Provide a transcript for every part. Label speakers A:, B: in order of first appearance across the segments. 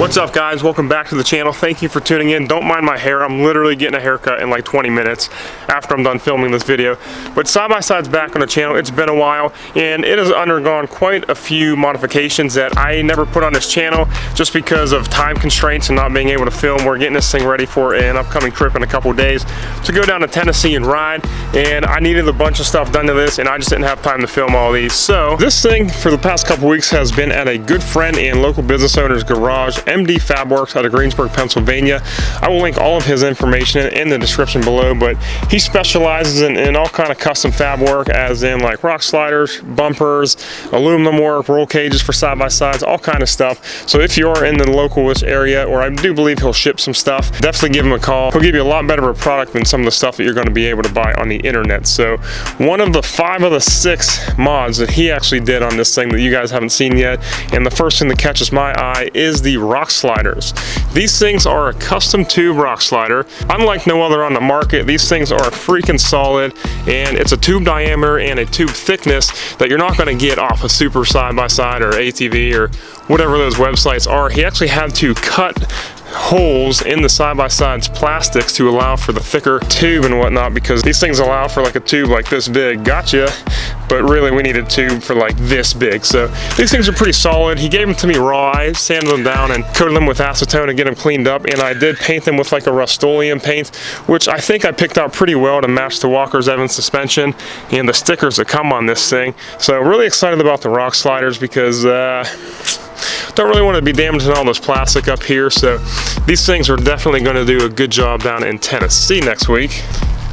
A: What's up, guys? Welcome back to the channel. Thank you for tuning in. Don't mind my hair. I'm literally getting a haircut in like 20 minutes after I'm done filming this video. But side-by-side's back on the channel. It's been a while, and it has undergone quite a few modifications that I never put on this channel just because of time constraints and not being able to film. We're getting this thing ready for an upcoming trip in a couple of days to go down to Tennessee and ride, and I needed a bunch of stuff done to this, and I just didn't have time to film all these. So this thing for the past couple weeks has been at a good friend and local business owner's garage, MD Fabworks out of Greensburg, Pennsylvania. I will link all of his information in the description below, but he specializes in all kind of custom fab work, as in like rock sliders, bumpers, aluminum work, roll cages for side-by-sides, all kind of stuff. So if you're in the local-ish area, or I do believe he'll ship some stuff, definitely give him a call. He'll give you a lot better of a product than some of the stuff that you're going to be able to buy on the internet. So one of the 5 of the 6 mods that he actually did on this thing that you guys haven't seen yet, and the first thing that catches my eye, is the rock sliders. These things are a custom tube rock slider. Unlike no other on the market, these things are freaking solid, and it's a tube diameter and a tube thickness that you're not going to get off a super side-by-side or ATV or whatever those websites are. He actually had to cut holes in the side-by-sides plastics to allow for the thicker tube and whatnot, because these things allow for like a tube like this big, gotcha, but really we need a tube for like this big. So these things are pretty solid. He gave them to me raw. I sanded them down and coated them with acetone to get them cleaned up, and I did paint them with like a Rust-Oleum paint, which I think I picked out pretty well to match the Walker's Evans suspension and the stickers that come on this thing. So really excited about the rock sliders, because don't really want to be damaging all this plastic up here. So these things are definitely going to do a good job down in Tennessee next week.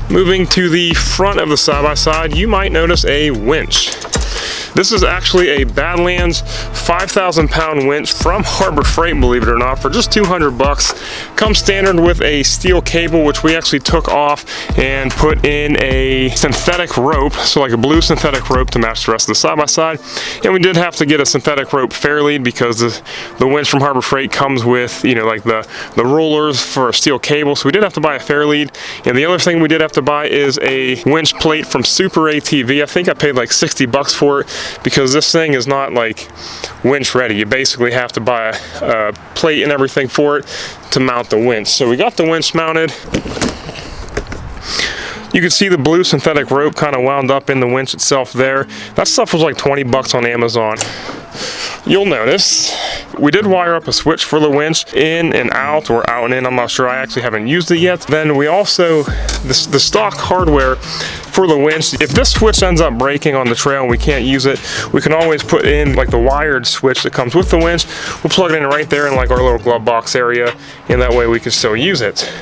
A: Moving to the front of the side-by-side, you might notice a winch. This is actually a Badlands 5,000 pound winch from Harbor Freight, believe it or not, for just 200 bucks. Comes standard with a steel cable, which we actually took off and put in a synthetic rope, so like a blue synthetic rope to match the rest of the side-by-side. And we did have to get a synthetic rope fairlead, because the winch from Harbor Freight comes with, you know, like the rollers for a steel cable, so we did have to buy a fairlead. And the other thing we did have to buy is a winch plate from Super ATV. I think I paid like 60 bucks for it, because this thing is not like winch ready. You basically have to buy a plate and everything for it to mount the winch. So we got the winch mounted. You can see the blue synthetic rope kind of wound up in the winch itself there. That stuff was like 20 bucks on Amazon. You'll notice we did wire up a switch for the winch, in and out, or out and in, I'm not sure. I actually haven't used it yet. Then we also, the stock hardware for the winch, if this switch ends up breaking on the trail and we can't use it, we can always put in like the wired switch that comes with the winch. We'll plug it in right there in like our little glove box area, and that way we can still use it.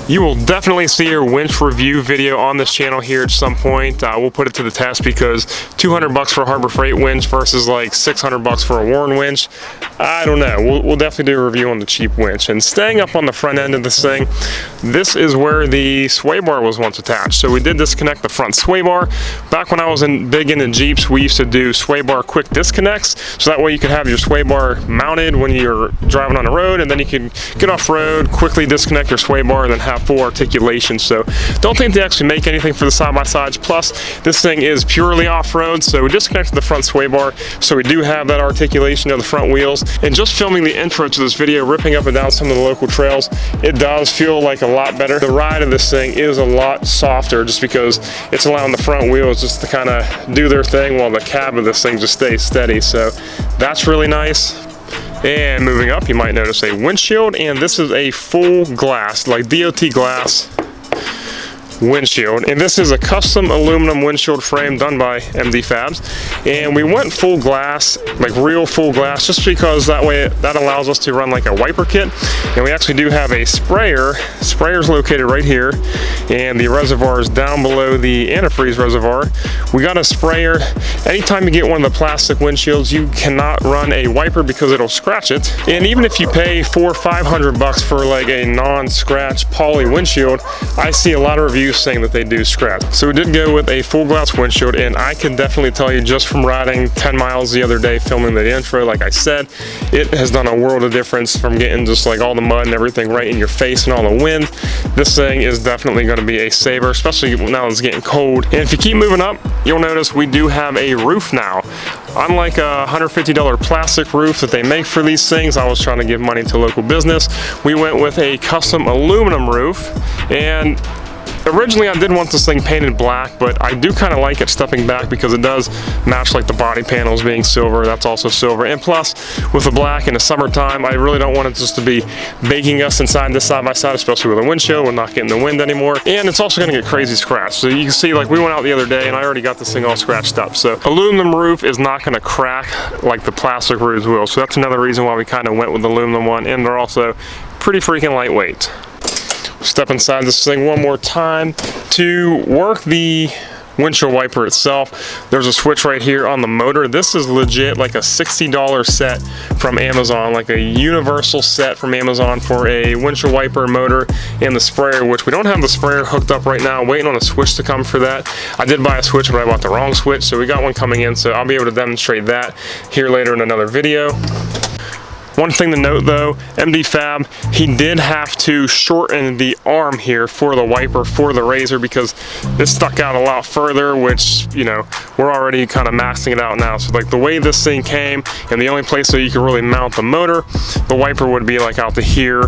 A: You will definitely see a winch review video on this channel here at some point. We'll put it to the test, because 200 bucks for a Harbor Freight winch versus like 600 bucks for a Warren winch, I don't know. We'll definitely do a review on the cheap winch. And staying up on the front end of this thing, this is where the sway bar was once attached. So we did disconnect the front sway bar. Back when I was big into Jeeps, we used to do sway bar quick disconnects, so that way you could have your sway bar mounted when you're driving on the road, and then you can get off road, quickly disconnect your sway bar, and then have full articulation. So don't think they actually make anything for the side-by-sides. Plus, this thing is purely off-road, so we disconnected the front sway bar, so we do have that articulation of the front wheels. And just filming the intro to this video, ripping up and down some of the local trails, it does feel like a lot better. The ride of this thing is a lot softer, just because it's allowing the front wheels just to kind of do their thing while the cab of this thing just stays steady. So that's really nice. And moving up, you might notice a windshield, and this is a full glass, like DOT glass windshield, and this is a custom aluminum windshield frame done by MD Fabs. And we went full glass, like real full glass, just because that way that allows us to run like a wiper kit. And we actually do have a sprayer. Sprayer's located right here, and the reservoir is down below the antifreeze reservoir. We got a sprayer. Anytime you get one of the plastic windshields, you cannot run a wiper because it'll scratch it. And even if you pay $400 or $500 for like a non-scratch poly windshield, I see a lot of reviews reviews saying that they do scratch. So we did go with a full glass windshield, and I can definitely tell you just from riding 10 miles the other day filming the intro, like I said, it has done a world of difference from getting just like all the mud and everything right in your face and all the wind. This thing is definitely going to be a saver, especially now it's getting cold. And if you keep moving up, you'll notice we do have a roof now. Unlike a $150 plastic roof that they make for these things, I was trying to give money to local business. We went with a custom aluminum roof, and originally I did want this thing painted black, but I do kind of like it stepping back because it does match like the body panels being silver. That's also silver, and plus with the black in the summertime, I really don't want it just to be baking us inside this side by side, especially with a windshield. We're not getting the wind anymore, and it's also going to get crazy scratched. So you can see, like, we went out the other day and I already got this thing all scratched up. So aluminum roof is not going to crack like the plastic roofs will. So that's another reason why we kind of went with the aluminum one, and they're also pretty freaking lightweight. Step inside this thing one more time. To work the windshield wiper itself, there's a switch right here on the motor. This is legit like a $60 set from Amazon, like a universal set from Amazon for a windshield wiper, motor, and the sprayer, which we don't have the sprayer hooked up right now. Waiting on a switch to come for that. I did buy a switch, but I bought the wrong switch, so we got one coming in, so I'll be able to demonstrate that here later in another video. One thing to note though, MD Fab, he did have to shorten the arm here for the wiper for the razor because it stuck out a lot further, which, you know, we're already kind of maxing it out now. So like the way this thing came, and the only place that you could really mount the motor, the wiper would be like out to here,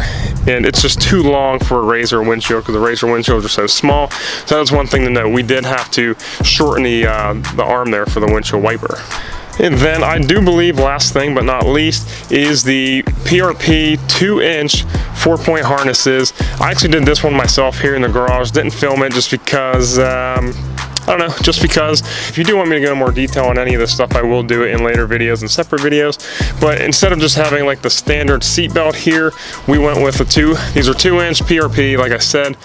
A: and it's just too long for a razor windshield because the razor windshields are so small. So that's one thing to note. We did have to shorten the arm there for the windshield wiper. And then I do believe, last thing but not least, is the PRP 2-inch 4-point harnesses. I actually did this one myself here in the garage. Didn't film it just because, I don't know, just because. If you do want me to go into more detail on any of this stuff, I will do it in later videos and separate videos. But instead of just having like the standard seat belt here, we went with these are 2-inch PRP, like I said,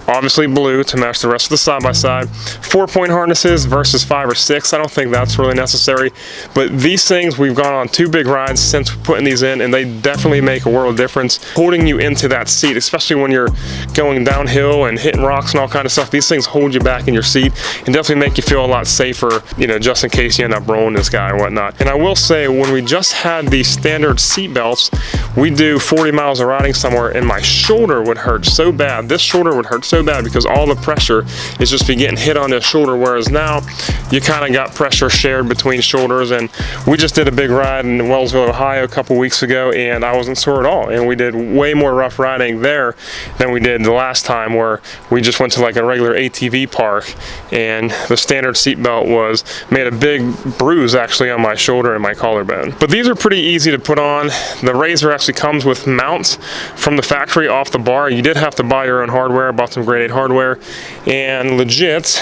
A: obviously blue to match the rest of the side-by-side. 4-point harnesses versus 5 or 6. I don't think that's really necessary. But these things, we've gone on 2 big rides since putting these in, and they definitely make a world of difference holding you into that seat, especially when you're going downhill and hitting rocks and all kind of stuff. These things hold you back in your seat and definitely make you feel a lot safer, you know, just in case you end up rolling this guy or whatnot. And I will say, when we just had the standard seat belts, we do 40 miles of riding somewhere and my shoulder would hurt so bad. This shoulder would hurt so bad because all the pressure is just be getting hit on this shoulder, whereas now you kind of got pressure shared between shoulders. And we just did a big ride in Wellsville, Ohio a couple weeks ago, and I wasn't sore at all. And we did way more rough riding there than we did the last time, where we just went to like a regular ATV park, and the standard seat belt made a big bruise actually on my shoulder and my collarbone. But these are pretty easy to put on. The razor actually comes with mounts from the factory off the bar. You did have to buy your own hardware. I bought some grade 8 hardware, and legit,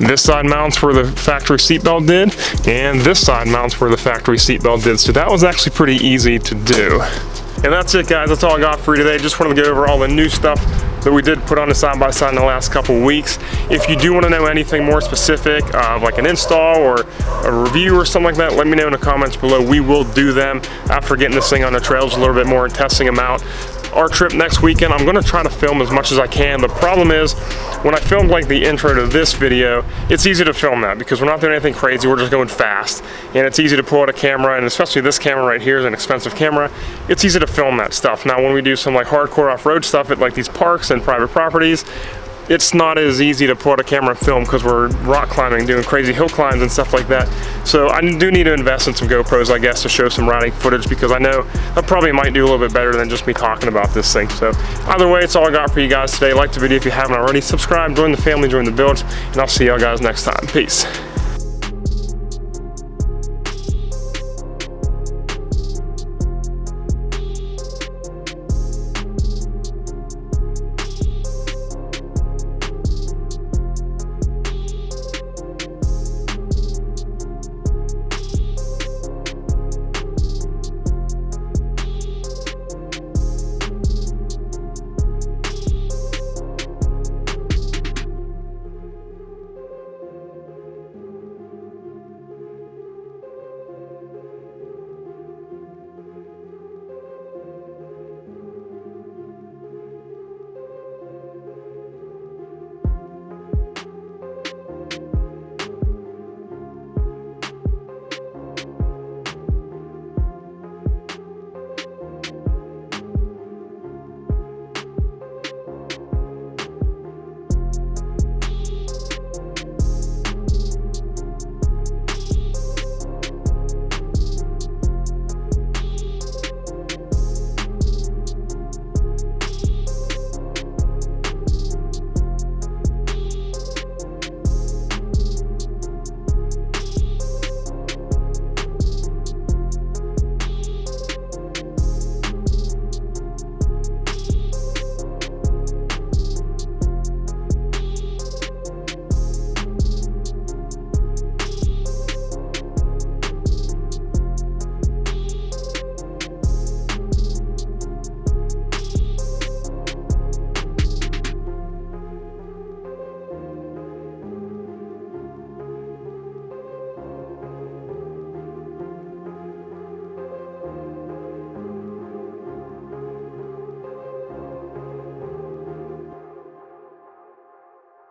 A: this side mounts where the factory seatbelt did, and this side mounts where the factory seatbelt did. So that was actually pretty easy to do. And that's it, guys. That's all I got for you today. Just wanted to go over all the new stuff that we did put on the side-by-side in the last couple weeks. If you do want to know anything more specific, like an install or a review or something like that, let me know in the comments below. We will do them after getting this thing on the trails a little bit more and testing them out. Our trip next weekend, I'm going to try to film as much as I can. The problem is, when I filmed like the intro to this video, it's easy to film that because we're not doing anything crazy, we're just going fast. And it's easy to pull out a camera, and especially this camera right here is an expensive camera. It's easy to film that stuff. Now when we do some like hardcore off-road stuff at like these parks and private properties, it's not as easy to pull out a camera and film because we're rock climbing, doing crazy hill climbs and stuff like that. So I do need to invest in some GoPros, I guess, to show some riding footage, because I know that probably might do a little bit better than just me talking about this thing. So either way, it's all I got for you guys today. Like the video if you haven't already. Subscribe, join the family, join the build, and I'll see y'all guys next time. Peace.